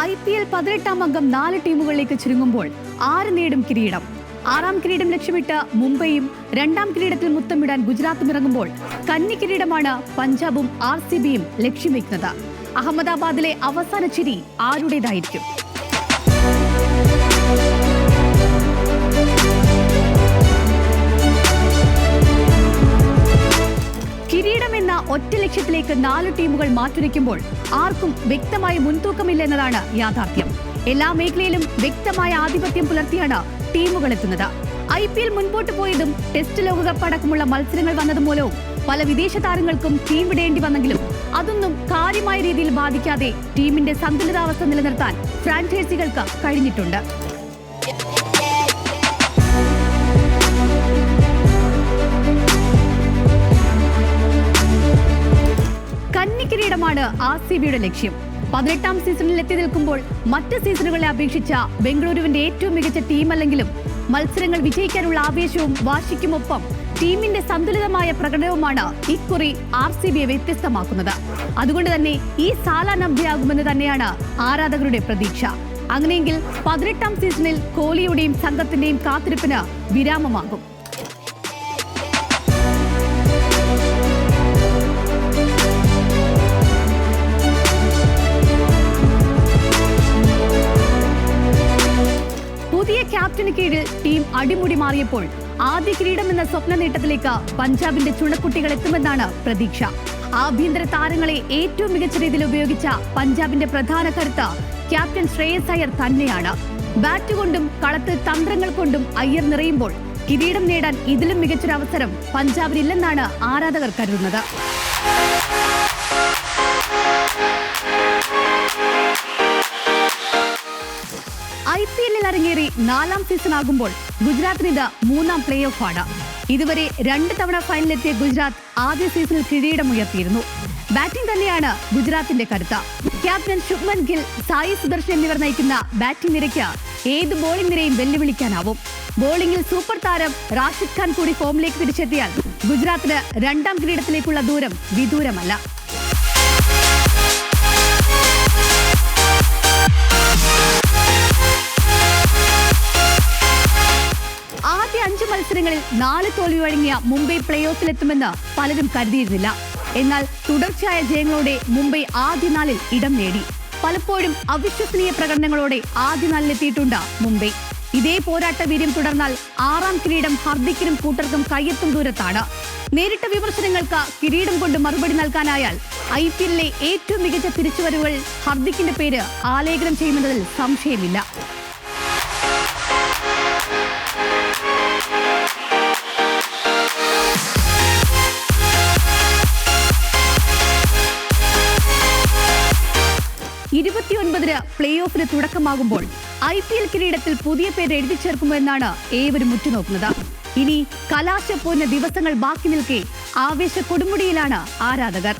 IPL 18 അംഗം 4 ടീമുകളിലേക്ക് ചുരുങ്ങുമ്പോൾ 6 നേടും കിരീടം. 6ാം കിരീടം ലക്ഷ്യമിട്ട് മുംബൈയും 2ാം കിരീടത്തിൽ മുത്തമിടാൻ ഗുജറാത്തും ഇറങ്ങുമ്പോൾ കന്നി കിരീടമാണ് പഞ്ചാബും RCBയും ലക്ഷ്യം വയ്ക്കുന്നത്. അഹമ്മദാബാദിലെ അവസാന ചിരി ആരുടേതായിരിക്കും? കിരീടമെന്ന ഒറ്റ ലക്ഷ്യത്തിലേക്ക് 4 ടീമുകൾ മാറ്റുരയ്ക്കുമ്പോൾ ആർക്കും വ്യക്തമായ മുൻതൂക്കമില്ലെന്നതാണ് യാഥാർത്ഥ്യം. എല്ലാ മേഖലയിലും വ്യക്തമായ ആധിപത്യം പുലർത്തിയാണ് ടീമുകൾ എത്തുന്നത്. IPL മുൻപോട്ട് പോയതും ടെസ്റ്റ് ലോകകപ്പ് അടക്കമുള്ള മത്സരങ്ങൾ വന്നതുമൂലവും പല വിദേശ താരങ്ങൾക്കും ടീം വിടേണ്ടി വന്നെങ്കിലും അതൊന്നും കാര്യമായ രീതിയിൽ ബാധിക്കാതെ ടീമിന്റെ സന്തുലിതാവസ്ഥ നിലനിർത്താൻ ഫ്രാഞ്ചൈസികൾക്ക് കഴിഞ്ഞിട്ടുണ്ട്. കന്നിക്കിരീടമാണ് RCBയുടെ ലക്ഷ്യം. 18ാം സീസണിൽ എത്തി നിൽക്കുമ്പോൾ മറ്റ് സീസണുകളെ അപേക്ഷിച്ച ബംഗളൂരുവിന്റെ ഏറ്റവും മികച്ച ടീമല്ലെങ്കിലും മത്സരങ്ങൾ വിജയിക്കാനുള്ള ആവേശവും വാശിക്കുമൊപ്പം ടീമിന്റെ സന്തുലിതമായ പ്രകടനവുമാണ് ഇക്കുറി RCBയെ വ്യത്യസ്തമാക്കുന്നത്. അതുകൊണ്ട് തന്നെ ഈ സാലാനബ്ധയാകുമെന്ന് തന്നെയാണ് ആരാധകരുടെ പ്രതീക്ഷ. അങ്ങനെയെങ്കിൽ 18ാം സീസണിൽ കോഹ്ലിയുടെയും സംഘത്തിന്റെയും കാത്തിരിപ്പിന് വിരാമമാകും. പുതിയ ക്യാപ്റ്റന് കീഴിൽ ടീം അടിമുടി മാറിയപ്പോൾ ആദ്യ കിരീടം എന്ന സ്വപ്ന നേട്ടത്തിലേക്ക് പഞ്ചാബിന്റെ ചുണക്കുട്ടികൾ എത്തുമെന്നാണ് പ്രതീക്ഷ. ആഭ്യന്തര താരങ്ങളെ ഏറ്റവും മികച്ച രീതിയിൽ ഉപയോഗിച്ച പഞ്ചാബിന്റെ പ്രധാന കരുത്ത് ക്യാപ്റ്റൻ ശ്രേയസ് അയ്യർ തന്നെയാണ്. ബാറ്റ് കൊണ്ടും കളത്തിൽ തന്ത്രങ്ങൾ കൊണ്ടും അയ്യർ നിറയുമ്പോൾ കിരീടം നേടാൻ ഇതിലും മികച്ചൊരവസരം പഞ്ചാബിനില്ലെന്നാണ് ആരാധകർ കരുതുന്നത്. IPLൽ അരങ്ങേറി 4ാം സീസൺ ആകുമ്പോൾ ഗുജറാത്തിന് ഇത് 3ാം പ്ലേ ഓഫ് ആണ്. ഇതുവരെ 2 തവണ ഫൈനലിലെത്തിയ ഗുജറാത്ത് ആദ്യ സീസണിൽ കിരീടമുയർത്തിയിരുന്നു. ബാറ്റിംഗ് തന്നെയാണ് ഗുജറാത്തിന്റെ കരുത്ത്. ക്യാപ്റ്റൻ ശുഭ്മൻ ഗിൽ, സായി സുദർശൻ എന്നിവർ നയിക്കുന്ന ബാറ്റിംഗ് നിരയ്ക്ക് ഏത് ബോളിംഗ് നിരയും വെല്ലുവിളിക്കാനാവും. ബോളിംഗിൽ സൂപ്പർ താരം റാഷിദ് ഖാൻ കൂടി ഫോമിലേക്ക് തിരിച്ചെത്തിയാൽ ഗുജറാത്തിന് 2ാം കിരീടത്തിലേക്കുള്ള ദൂരം വിദൂരമല്ല. ആദ്യ 5 മത്സരങ്ങളിൽ 4 തോൽവി വഴങ്ങിയ മുംബൈ പ്ലേ ഓഫിലെത്തുമെന്ന് പലരും കരുതിയിരുന്നില്ല. എന്നാൽ തുടർച്ചയായ ജയങ്ങളോടെ മുംബൈ ആദ്യ 4-ൽ ഇടം നേടി. പലപ്പോഴും അവിശ്വസനീയ പ്രകടനങ്ങളോടെ ആദ്യ 4-ലെത്തിയിട്ടുണ്ട് മുംബൈ. ഇതേ പോരാട്ട വീര്യം തുടർന്നാൽ 6ാം കിരീടം ഹർദിക്കിനും കൂട്ടർക്കും കയ്യെത്തും ദൂരത്താണ്. നേരിട്ട വിമർശനങ്ങൾക്ക് കിരീടം കൊണ്ട് മറുപടി നൽകാനായാൽ IPLലെ ഏറ്റവും മികച്ച തിരിച്ചുവരവുകൾ ഹർദിക്കിന്റെ പേര് ആലേഖനം ചെയ്യുമെന്നതിൽ സംശയമില്ല. പ്ലേ ഓഫിന് തുടക്കമാകുമ്പോൾ IPL കിരീടത്തിൽ പുതിയ പേര് എഴുതി ചേർക്കുമെന്നാണ് ഏവരും ഉറ്റുനോക്കുന്നത്. ഇനി കലാശപ്പോരിന് ദിവസങ്ങൾ ബാക്കി നിൽക്കെ ആവേശ കൊടുമുടിയിലാണ് ആരാധകർ.